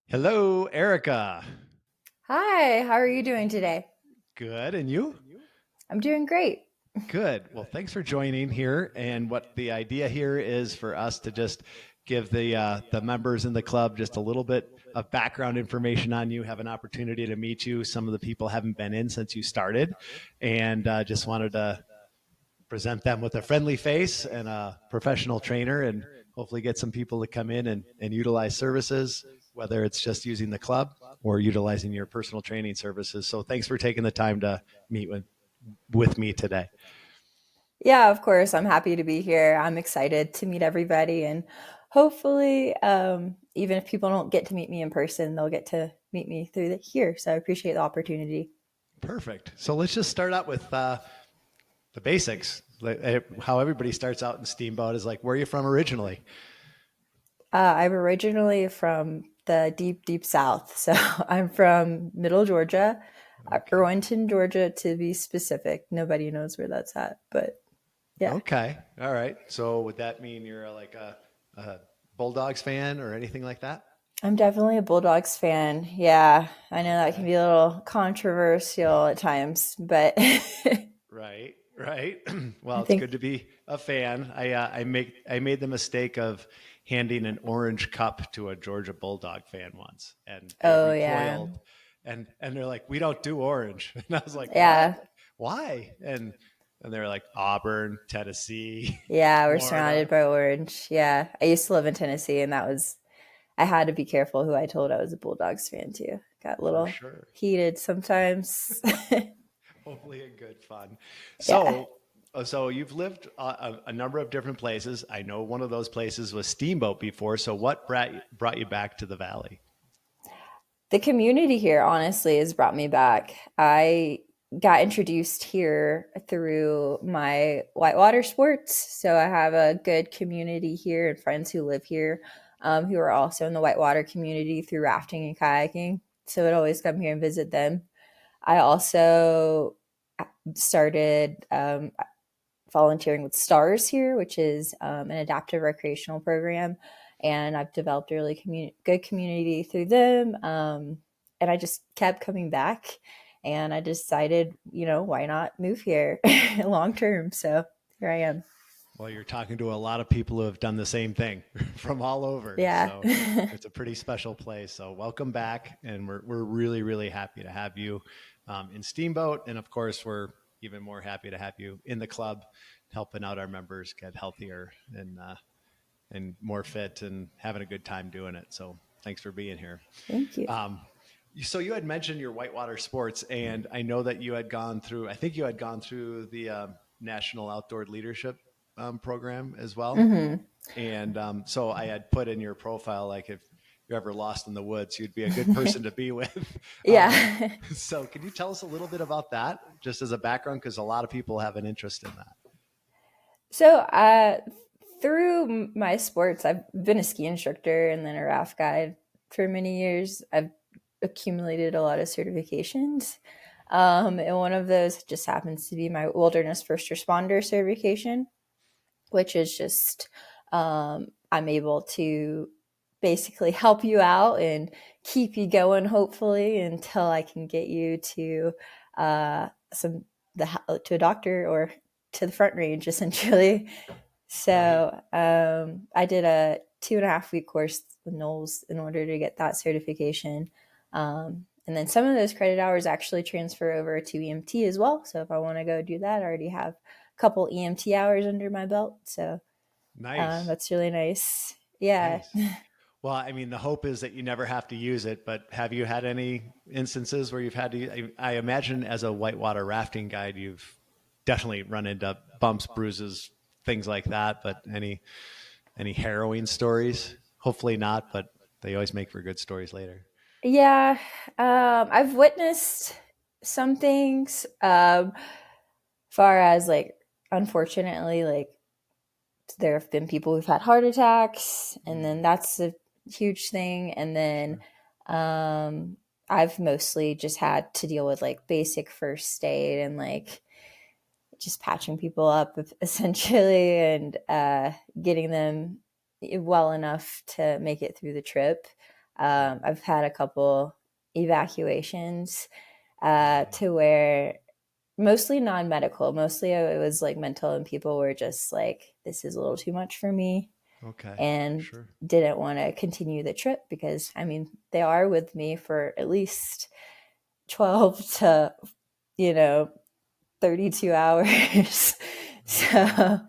Hello, Erica. Hi, how are you doing today? Good. And you? I'm doing great. Good. Well, thanks for joining here. And what the idea here is for us to just give the members in the club just a little bit of background information on you, have an opportunity to meet you. Some of the people haven't been in since you started, and just wanted to present them with a friendly face and a professional trainer, and hopefully get some people to come in and utilize services, whether it's just using the club or utilizing your personal training services. So thanks for taking the time to meet with me today. Yeah, of course, I'm happy to be here. I'm excited to meet everybody, and hopefully, even if people don't get to meet me in person, they'll get to meet me through here. So I appreciate the opportunity. Perfect. So let's just start out with the basics. How everybody starts out in Steamboat is like, where are you from originally? I'm originally from the deep, deep South. So I'm from Middle Georgia, Okay. Irwinton, Georgia, to be specific. Nobody knows where that's at, but yeah. Okay. All right. So would that mean you're like a Bulldogs fan or anything like that? I'm definitely a Bulldogs fan. Yeah, I know that can Okay. be a little controversial at times, but I Right, right. Well, it's think, good to be a fan. I made the mistake of handing an orange cup to a Georgia Bulldog fan once, and they oh yeah, recoiled, and they're like, "We don't do orange," and I was like, "What? yeah, Why?" And they're like, "Auburn, Tennessee, yeah, we're Florida." surrounded by orange. Yeah, I used to live in Tennessee, and I had to be careful who I told I was a Bulldogs fan to. Got a For little sure. heated sometimes. Hopefully, a good fun. Yeah. So you've lived a number of different places. I know one of those places was Steamboat before. So what brought you back to the Valley? The community here honestly has brought me back. I got introduced here through my whitewater sports. So I have a good community here and friends who live here who are also in the whitewater community through rafting and kayaking. So I'd always come here and visit them. I also started volunteering with STARS here, which is an adaptive recreational program. And I've developed a really good community through them. And I just kept coming back. And I decided, why not move here long term? So here I am. Well, you're talking to a lot of people who have done the same thing from all over. Yeah. So it's a pretty special place. So welcome back. And we're really, really happy to have you in Steamboat. And of course, we're even more happy to have you in the club, helping out our members get healthier and more fit and having a good time doing it. So thanks for being here. Thank you. Um, so you had mentioned your whitewater sports, and I know that you had gone through. I think you had gone through the National Outdoor Leadership program as well. Hmm. And so I had put in your profile like if you're ever lost in the woods, you'd be a good person to be with. Um, Yeah. so can you tell us a little bit about that, just as a background, because a lot of people have an interest in that. So, through my sports, I've been a ski instructor and then a raft guide for many years. I've accumulated a lot of certifications. And one of those just happens to be my wilderness first responder certification, which is just I'm able to basically help you out and keep you going, hopefully, until I can get you to some to a doctor or to the front range, essentially. Right. So I did a 2.5 week course with Knowles in order to get that certification. And then some of those credit hours actually transfer over to EMT as well. So if I want to go do that, I already have a couple EMT hours under my belt. So Nice. that's really nice. Yeah. Nice. Well, I mean, the hope is that you never have to use it, but have you had any instances where you've had to? I imagine as a whitewater rafting guide, you've definitely run into bumps, bruises, things like that. But any harrowing stories? Hopefully not, but they always make for good stories later. Yeah. I've witnessed some things, far as like, unfortunately, like there have been people who've had heart attacks, and then Mm, that's a huge thing. And then sure. um, I've mostly just had to deal with like basic first aid and like just patching people up essentially and getting them well enough to make it through the trip. I've had a couple evacuations Wow. to where mostly non-medical, mostly it was like mental, and people were just like, this is a little too much for me, Okay. and Sure. didn't want to continue the trip because I mean they are with me for at least 12 to, you know, 32 hours. Okay. So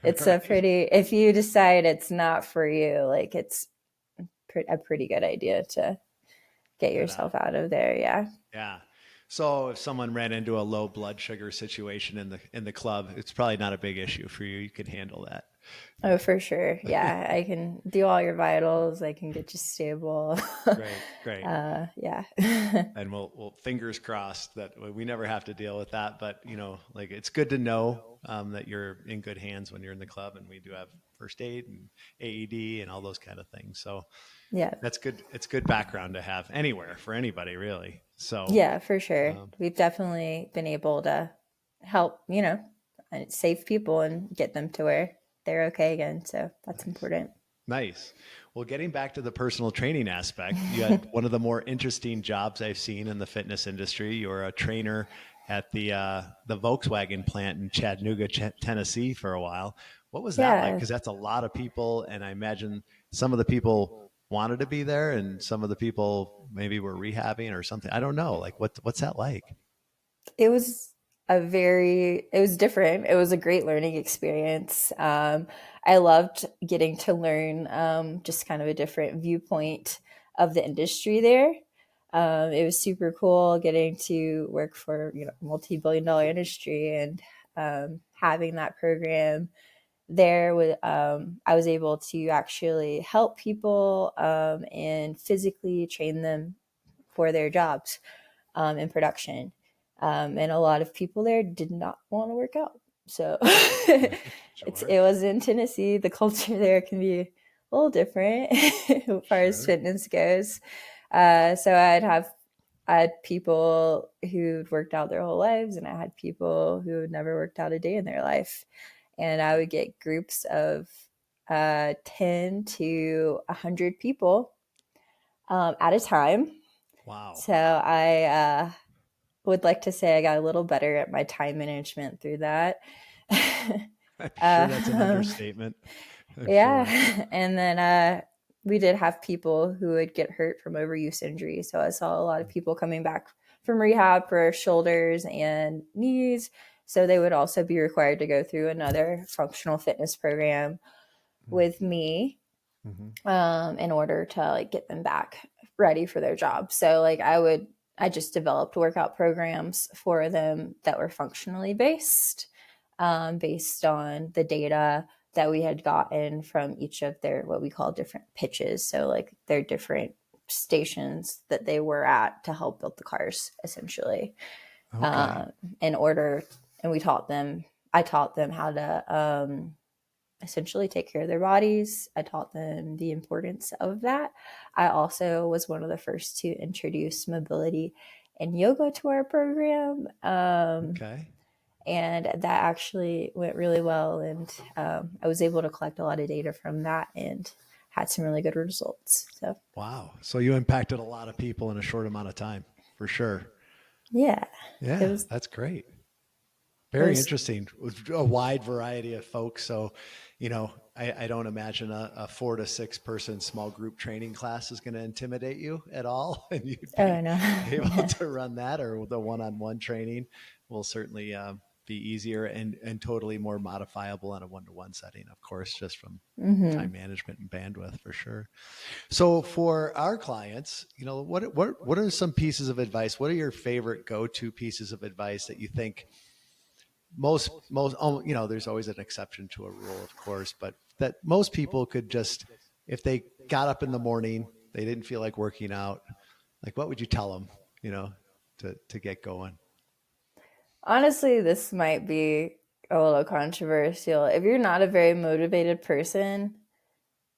it's a Right. pretty, if you decide it's not for you, like it's a pretty good idea to get Get out. yourself out of there. Yeah. Yeah. So if someone ran into a low blood sugar situation in the club, it's probably not a big issue for you. You could handle that. Oh, for sure. Yeah. I can do all your vitals. I can get you stable. Great, great. Yeah. And we'll fingers crossed that we never have to deal with that. But like it's good to know that you're in good hands when you're in the club, and we do have first aid and AED and all those kind of things. So Yeah. that's good. It's good background to have anywhere for anybody, really. So Yeah, for sure. um, We've definitely been able to help, and save people and get them to where they're okay again. So that's nice. important. Nice. Well, getting back to the personal training aspect, you had one of the more interesting jobs I've seen in the fitness industry. You were a trainer at the Volkswagen plant in Chattanooga, Tennessee, for a while. What was that like? Yeah, Because that's a lot of people, and I imagine some of the people wanted to be there, and some of the people maybe were rehabbing or something. I don't know. Like, what's that like? it was it was different. It was a great learning experience. I loved getting to learn just kind of a different viewpoint of the industry there. It was super cool getting to work for, multi-billion-dollar industry, and having that program there with I was able to actually help people and physically train them for their jobs in production. And a lot of people there did not want to work out. So Sure, it was in Tennessee. The culture there can be a little different as far as sure. fitness goes. So I had people who'd worked out their whole lives, and I had people who had never worked out a day in their life. And I would get groups of 10 to 100 people at a time. Wow. So I would like to say I got a little better at my time management through that. I'm sure that's an um, understatement. I'm sure. yeah. And then we did have people who would get hurt from overuse injury. So I saw a lot of people coming back from rehab for shoulders and knees. So they would also be required to go through another functional fitness program with me Mm-hmm. in order to like get them back ready for their job. So like I just developed workout programs for them that were functionally based, based on the data that we had gotten from each of their what we call different pitches. So like their different stations that they were at to help build the cars essentially. Okay. Uh, in order, and I taught them how to essentially take care of their bodies. I taught them the importance of that. I also was one of the first to introduce mobility and yoga to our program. Okay. And that actually went really well. And I was able to collect a lot of data from that and had some really good results. So, Wow. So you impacted a lot of people in a short amount of time, for sure. yeah, it Yeah, was, that's great. it Very was, interesting. With a wide variety of folks. So, I don't imagine a 4 to 6 person small group training class is going to intimidate you at all, and you'd oh be no. able to run that, or the one-on-one training will certainly be easier and totally more modifiable in a one-to-one setting, of course, just from time hmm management and bandwidth for sure. So for our clients, what are some pieces of advice? What are your favorite go-to pieces of advice that you think most there's always an exception to a rule, of course, but that most people could just, if they got up in the morning, they didn't feel like working out, like what would you tell them, to get going? Honestly, this might be a little controversial. If you're not a very motivated person,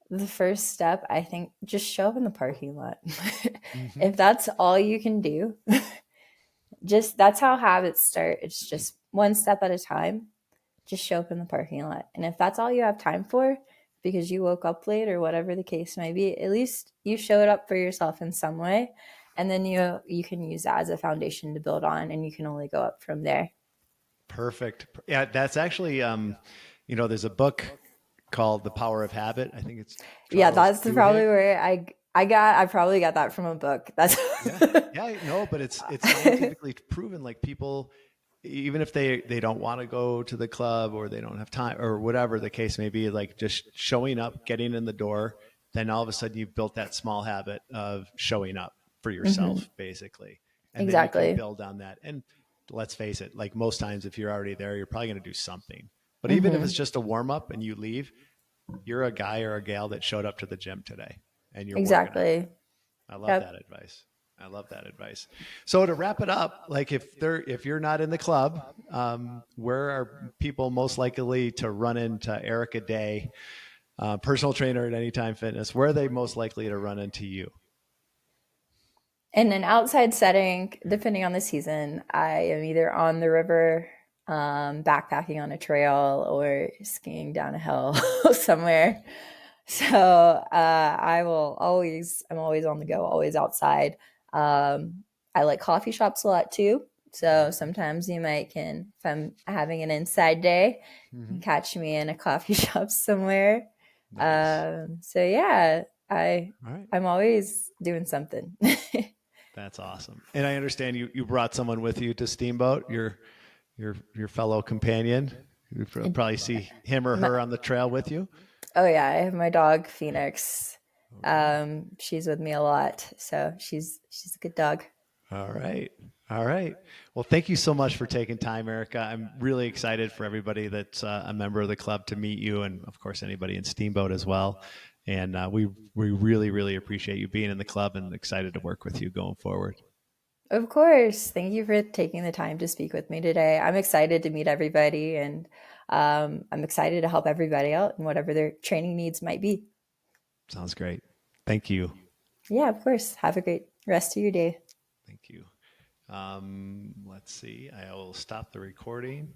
the first step, I think, just show up in the parking lot. Hmm. If that's all you can do, just that's how habits start. It's just one step at a time. Just show up in the parking lot. And if that's all you have time for, because you woke up late or whatever the case may be, at least you showed up for yourself in some way. And then you can use that as a foundation to build on, and you can only go up from there. Perfect. Yeah, that's actually, there's a book called The Power of Habit. I think it's Yeah, Charles that's Duhigg. probably where I probably got that from a book. That's Yeah, yeah, no, but it's scientifically proven. Like people, even if they don't want to go to the club or they don't have time or whatever the case may be, like just showing up, getting in the door, then all of a sudden you've built that small habit of showing up for Mhm. yourself, basically, and then you can Exactly. build on that. And let's face it, like most times, if you're already there, you're probably going to do something. But even if it's Hmm. just a warm up and you leave, you're a guy or a gal that showed up to the gym today, and you're working out. Exactly. I love that Yep. advice. I love that advice. So to wrap it up, like if you're not in the club, where are people most likely to run into Erica Day, personal trainer at Anytime Fitness? Where are they most likely to run into you? In an outside setting, depending on the season, I am either on the river, backpacking on a trail, or skiing down a hill somewhere. So I'm always on the go, always outside. I like coffee shops a lot too. So Okay. sometimes if I'm having an inside day, you can Hmm. catch me in a coffee shop somewhere. Nice. So yeah, All right. I'm always doing something. That's awesome. And I understand you brought someone with you to Steamboat, your fellow companion. You probably see him or My, her on the trail with you. oh yeah, I have my dog Phoenix. Okay. She's with me a lot, so she's a good dog. All right. All right. Well, thank you so much for taking time, Erica. I'm really excited for everybody that's a member of the club to meet you, and of course, anybody in Steamboat as well. And we really, really appreciate you being in the club and excited to work with you going forward. Of course. Thank you for taking the time to speak with me today. I'm excited to meet everybody, and I'm excited to help everybody out in whatever their training needs might be. Sounds great. Thank you. Yeah, of course. Have a great rest of your day. Thank you. Let's see. I will stop the recording.